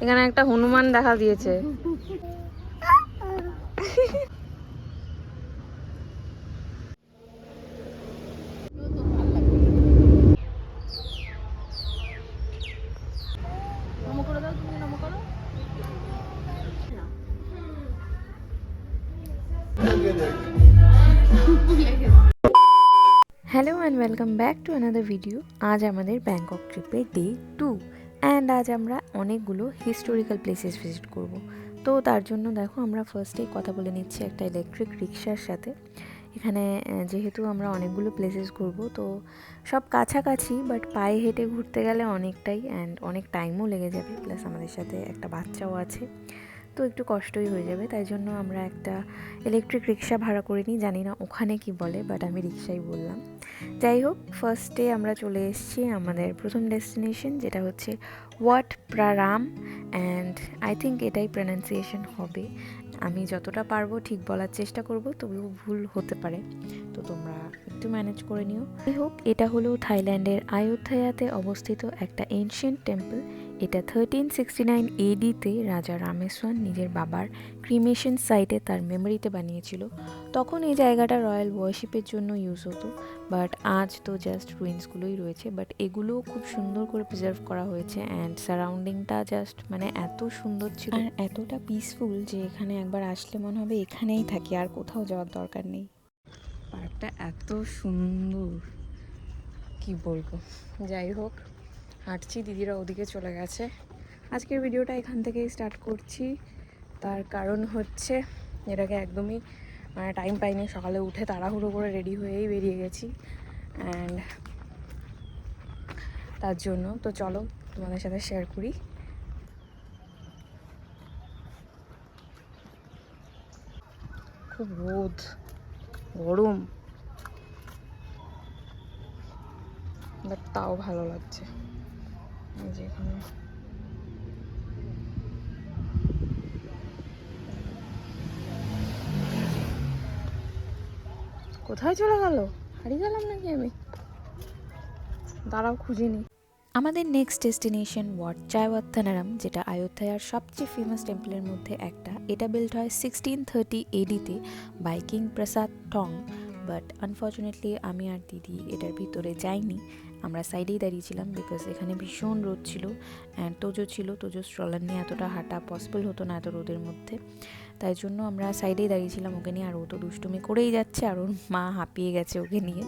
এখানে একটা হনুমান দেখা দিয়েছে। Hello and welcome back to another video. আজ আমাদের ব্যাংকক ট্রিপের ডে 2 অ্যান্ড আজ আমরা অনেকগুলো হিস্টোরিক্যাল প্লেসেস ভিজিট করব। তো তার জন্য দেখো আমরা ফার্স্টেই কথা বলে নিচ্ছি একটা ইলেকট্রিক রিক্সার সাথে। এখানে যেহেতু আমরা অনেকগুলো প্লেসেস ঘুরবো, তো সব কাছাকাছি, বাট পায়ে হেঁটে ঘুরতে গেলে অনেকটাই অ্যান্ড অনেক টাইমও লেগে যাবে, প্লাস আমাদের সাথে একটা বাচ্চাও আছে, তো একটু কষ্টই হয়ে যাবে। তাই জন্য আমরা একটা ইলেকট্রিক রিক্সা ভাড়া করে নিই, জানি না ওখানে কি বলে, বাট আমি রিক্সাই বললাম। যাই হোক, ফার্স্টে আমরা চলে এসেছি আমাদের প্রথম ডেস্টিনেশন, যেটা হচ্ছে ওয়াট প্রারাম, অ্যান্ড আই থিঙ্ক এটাই প্রনাউন্সিয়েশন হবে। আমি যতটা পারবো ঠিক বলার চেষ্টা করব, তবুও ভুল হতে পারে, তো তোমরা একটু ম্যানেজ করে নিও। যাই হোক, এটা হলো থাইল্যান্ডের আয়োধ্যায়াতে অবস্থিত একটা এনশিয়েন্ট টেম্পল। এটা 1369 AD-তে রাজা রামেশ্বর নিজের বাবার ক্রিমেশন সাইটে তার মেমোরিতে বানিয়েছিল। তখন এই জায়গাটা রয়্যাল ওয়ার্শিপের জন্য ইউজ হতো, বাট আজ তো জাস্ট রুইন্সগুলোই রয়েছে, বাট এগুলোও খুব সুন্দর করে প্রিজার্ভ করা হয়েছে অ্যান্ড সারাউন্ডিংটা জাস্ট মানে এত সুন্দর ছিল আর এতটা পিসফুল যে এখানে একবার আসলে মনে হবে এখানেই থাকি, আর কোথাও যাওয়ার দরকার নেই। পার্কটা এত সুন্দর, কি বলবো। যাই হোক, হাঁটছি, দিদিরা ওদিকে চলে গেছে। আজকের ভিডিওটা এখান থেকেই স্টার্ট করছি। তার কারণ হচ্ছে এর আগে একদমই মানে টাইম পাইনি, সকালে উঠে তাড়াহুড়ো করে রেডি হয়েই বেরিয়ে গেছি অ্যান্ড তার জন্য তো চলো তোমাদের সাথে শেয়ার করি। খুব রোদ, গরম, বাট তাও ভালো লাগছে। এই যে এখানে কোথায় চলে গেল, হারিয়ে গেলাম নাকি আমি? দাঁড়াও, খুঁজিনি। আমাদের নেক্সট ডেস্টিনেশন ওয়াট চায়ওয়াত্থানারাম, যেটা আয়োধ্যায়ার সবচেয়ে ফেমাস টেম্পলের মধ্যে একটা। এটা বিল্ড হয় 1630 AD-তে বাই কিং প্রসাদ টং, বাট আনফর্চুনেটলি আমি আর দিদি এটার ভিতরে যাইনি। আমরা সাইডেই দাঁড়িয়েছিলাম বিকজ এখানে ভীষণ রোদ ছিল অ্যান্ড তোজো ছিল। তোজো স্ট্রলার নিয়ে এতটা হাঁটা পসিবল হতো না এত রোদের মধ্যে, তাই জন্য আমরা সাইডেই দাঁড়িয়েছিলাম ওকে নিয়ে। আর ও তো দুষ্টুমি করেই যাচ্ছে, আর ওর মা হাঁপিয়ে গেছে ওকে নিয়ে।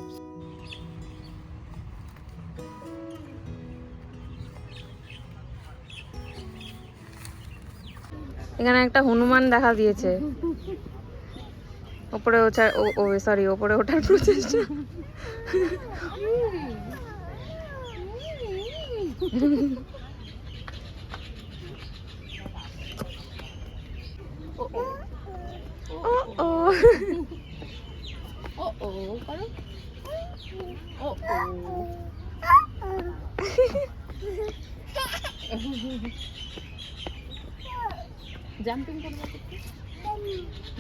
এখানে একটা হনুমান দেখা দিয়েছে, ওপরে ওপরে ওঠার প্রচেষ্টা। জাম্পিং করবো,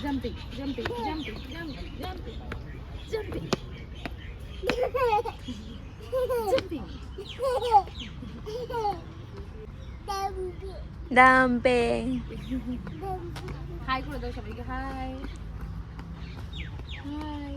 jumping jumping jumping jumping jumping jumping jumping ডাম্পিং। হাই করে দাও সবাইকে, হাই হাই।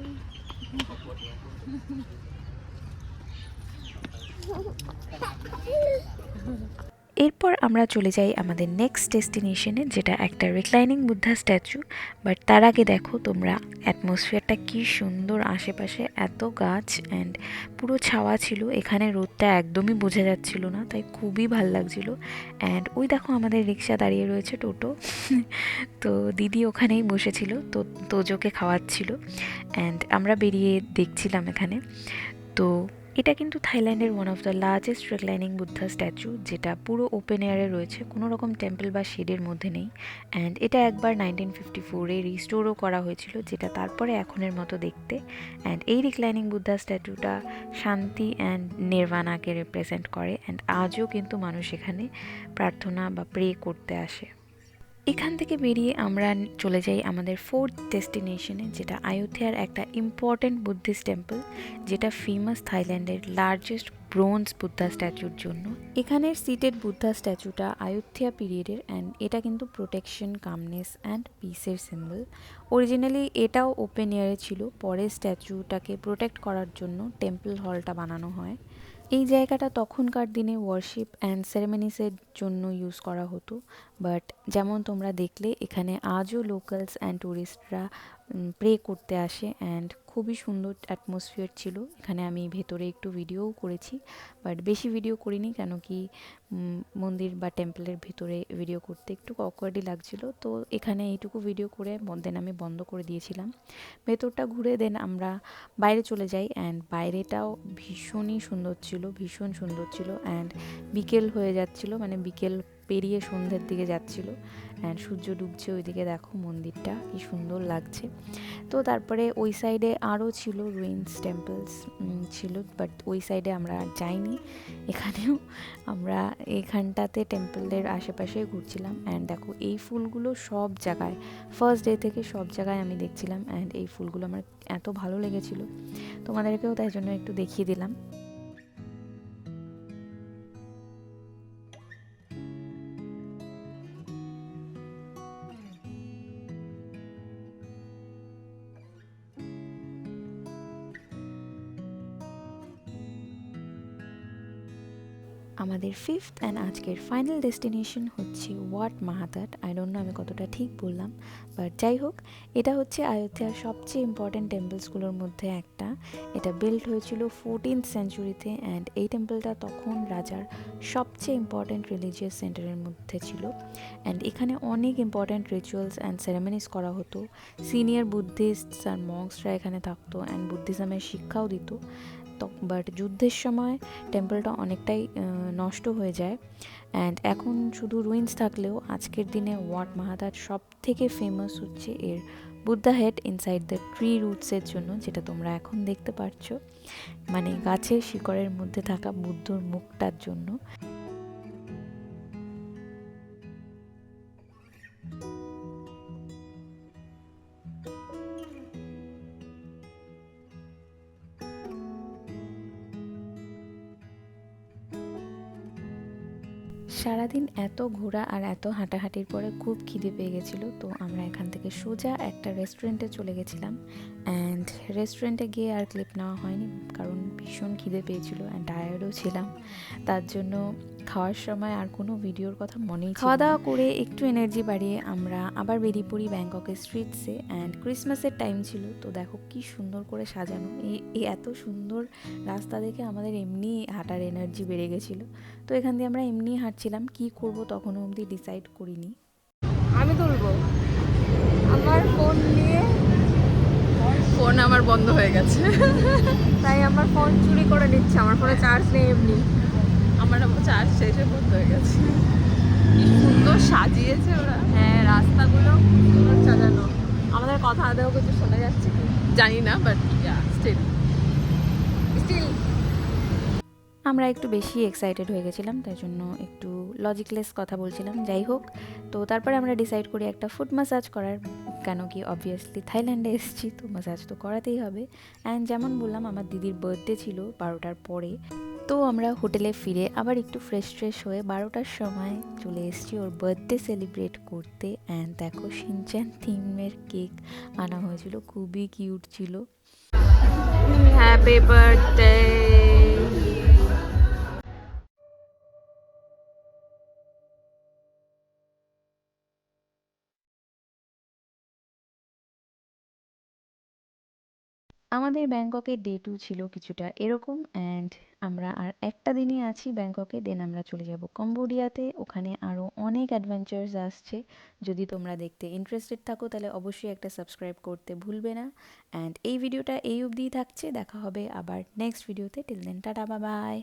এরপর আমরা চলে যাই আমাদের নেক্সট ডেস্টিনেশনে, যেটা একটা রিক্লাইনিং বুদ্ধা স্ট্যাচু। বাট তার আগে দেখো তোমরা অ্যাটমসফিয়ারটা কি সুন্দর, আশেপাশে এত গাছ অ্যান্ড পুরো ছাওয়া ছিল। এখানে রোদটা একদমই বোঝা যাচ্ছিল না, তাই খুবই ভাল লাগছিল। অ্যান্ড ওই দেখো আমাদের রিক্সা দাঁড়িয়ে রয়েছে, টোটো। তো দিদি ওখানেই বসেছিল, তো তোজোকে খাওয়াচ্ছিল অ্যান্ড আমরা বেরিয়ে দেখছিলাম এখানে। তো এটা কিন্তু থাইল্যান্ডের one of the largest reclining Buddha statue, যেটা পুরো ওপেন এয়ারে রয়েছে, কোনো রকম টেম্পল বা শেডের মধ্যে নেই। অ্যান্ড এটা একবার 1954-এ রিস্টোরও করা হয়েছিল, যেটা তারপরে এখনের মতো দেখতে। অ্যান্ড এই রিক্লাইনিং বুদ্ধা স্ট্যাচুটা শান্তি অ্যান্ড নির্বাণাকে রিপ্রেজেন্ট করে অ্যান্ড আজও কিন্তু মানুষ এখানে প্রার্থনা বা প্রে করতে আসে। এখান থেকে বেরিয়ে আমরা চলে যাই আমাদের ফোর্থ ডেস্টিনেশনে, যেটা আয়োধ্যার একটা ইম্পর্ট্যান্ট বুদ্ধিস্ট টেম্পল, যেটা ফেমাস থাইল্যান্ডের লার্জেস্ট ব্রোঞ্জ বুদ্ধা স্ট্যাচুর জন্য। এখানের সিটেড বুদ্ধা স্ট্যাচুটা আয়ুথিয়া পিরিয়ডের, অ্যান্ড এটা কিন্তু প্রোটেকশন, কামনেস অ্যান্ড পিসের সিম্বল। অরিজিনালি এটাও ওপেন এয়ারে ছিল, পরে স্ট্যাচুটাকে প্রোটেক্ট করার জন্য টেম্পল হলটা বানানো হয়। এই জায়গাটা তখনকার দিনে ওয়ার্শিপ অ্যান্ড সেরেমনিসের জন্য ইউজ করা হতো, বাট যেমন তোমরা দেখলে এখানে আজও লোকালস অ্যান্ড ট্যুরিস্টরা প্রে করতে আসে, অ্যান্ড খুবই সুন্দর অ্যাটমসফিয়ার ছিল। এখানে আমি ভেতরে একটু ভিডিওও করেছি, বাট বেশি ভিডিও করিনি, কেন কি মন্দির বা টেম্পলের ভিতরে ভিডিও করতে একটু অকওয়ার্ডই লাগছিল। তো এখানে এইটুকু ভিডিও করে দেন আমি বন্ধ করে দিয়েছিলাম। ভেতরটা ঘুরে দেন আমরা বাইরে চলে যাই, অ্যান্ড বাইরেটাও ভীষণই সুন্দর ছিল, ভীষণ সুন্দর ছিল। অ্যান্ড বিকেল হয়ে যাচ্ছিল, মানে বিকেল পেরিয়ে সন্ধ্যের দিকে যাচ্ছিল, অ্যান্ড সূর্য ডুবছে ওইদিকে, দেখো মন্দিরটা কি সুন্দর লাগছে। তো তারপরে ওই সাইডে আরও ছিল রুইন্স টেম্পলস ছিল, বাট ওই সাইডে আমরা যাইনি। এখানেও আমরা এখানটাতে টেম্পলের আশেপাশে ঘুরছিলাম। অ্যান্ড দেখো এই ফুলগুলো সব জায়গায়, ফার্স্ট ডে থেকে সব জায়গায় আমি দেখছিলাম, অ্যান্ড এই ফুলগুলো আমার এত ভালো লেগেছিলো, তোমাদেরকেও তাই জন্য একটু দেখিয়ে দিলাম। আমাদের ফিফথ অ্যান্ড আজকের ফাইনাল ডেস্টিনেশন হচ্ছে ওয়াট মাহাতাট। আই ডোন্ট নো আমি কতটা ঠিক বললাম, বাট যাই হোক, এটা হচ্ছে আয়োধ্যার সবচেয়ে ইম্পর্ট্যান্ট টেম্পলসগুলোর মধ্যে একটা। এটা বিল্ড হয়েছিল 14th সেঞ্চুরিতে, অ্যান্ড এই টেম্পলটা তখন রাজার সবচেয়ে ইম্পর্ট্যান্ট রিলিজিয়াস সেন্টারের মধ্যে ছিল। অ্যান্ড এখানে অনেক ইম্পর্ট্যান্ট রিচুয়ালস অ্যান্ড সেরেমনিস করা হতো। সিনিয়র বুদ্ধিস্টস আর মঙ্কসরা এখানে থাকতো, অ্যান্ড বুদ্ধিজমের শিক্ষাও দিত। বাট যুদ্ধের সময় টেম্পলটা অনেকটাই নষ্ট হয়ে যায়, অ্যান্ড এখন শুধু রুইন্স থাকলেও আজকের দিনে ওয়াট মাহাতাট সব থেকে ফেমাস হচ্ছে এর Buddha head inside the tree রুটসের জন্য, যেটা তোমরা এখন দেখতে পাচ্ছ, মানে গাছের শিকড়ের মধ্যে থাকা বুদ্ধর মুখটার জন্য। সারাদিন এত ঘোরা আর এত হাঁটাহাঁটির পরে খুব খিদে পেয়ে গেছিলো, তো আমরা এখান থেকে সোজা একটা রেস্টুরেন্টে চলে গেছিলাম। অ্যান্ড রেস্টুরেন্টে গিয়ে আর ক্লিপ নেওয়া হয়নি, কারণ ভীষণ খিদে পেয়েছিলো অ্যান্ড টায়ার্ডও ছিলাম, তার জন্য খাওয়ার সময় আর কোনো ভিডিওর কথা মনেই ছিল না। খাওয়া দাওয়া করে একটু এনার্জি বাড়িয়ে আমরা আবার বেরিয়ে পড়ি ব্যাংককের স্ট্রিটসে। অ্যান্ড ক্রিসমাসের টাইম ছিল, তো দেখো কি সুন্দর করে সাজানো, এই এত সুন্দর রাস্তা দেখে আমাদের এমনি হাঁটার এনার্জি বেড়ে গেছিলো। তো এখান দিয়ে আমরা এমনি হাঁটছিলাম, কি করব তখনও অবধি ডিসাইড করিনি। আমি তুলবো আমার ফোন নিয়ে, ফোন আমার বন্ধ হয়ে গেছে, তাই আমার ফোন চুরি করে নিচ্ছে। আমার ফোনে চার্জ নেই এমনি, আমার চার্জ শেষে বন্ধ হয়ে গেছে। কি সুন্দর সাজিয়েছে ওরা, হ্যাঁ রাস্তাগুলো সুন্দর সাজানো। আমাদের কথা আদেও কিছু শোনা যাচ্ছে কি জানি না, বাট স্টিল স্টিল আমরা একটু বেশি এক্সাইটেড হয়ে গেছিলাম, তাই জন্য একটু লজিকলেস কথা বলছিলাম। যাই হোক, তো তারপরে আমরা ডিসাইড করি একটা ফুট ম্যাসাজ করার, কেন কি অবভিয়াসলি থাইল্যান্ডে এসেছি, তো ম্যাসাজ তো করাতেই হবে। অ্যান্ড যেমন বললাম, আমার দিদির বার্থডে ছিল 12টার পরে, তো আমরা হোটেলে ফিরে আবার একটু ফ্রেশ হয়ে 12টার সময় চলে এসেছি ওর বার্থডে সেলিব্রেট করতে। অ্যান্ড দেখো শিনচ্যান থিমের কেক আনা হয়েছিল, খুবই কিউট ছিল। Happy birthday. আমাদের ব্যাংককের ডে 2 ছিল কিছুটা এরকম, অ্যান্ড আমরা আর একটা দিনই আছি ব্যাংককে, দেন আমরা চলে যাব কম্বোডিয়াতে। ওখানে আরও অনেক অ্যাডভেঞ্চার্স আসছে, যদি তোমরা দেখতে ইন্টারেস্টেড থাকো তাহলে অবশ্যই একটা সাবস্ক্রাইব করতে ভুলবে না। অ্যান্ড এই ভিডিওটা এই অবধিই থাকছে, দেখা হবে আবার নেক্সট ভিডিওতে। Till then tata, bye by.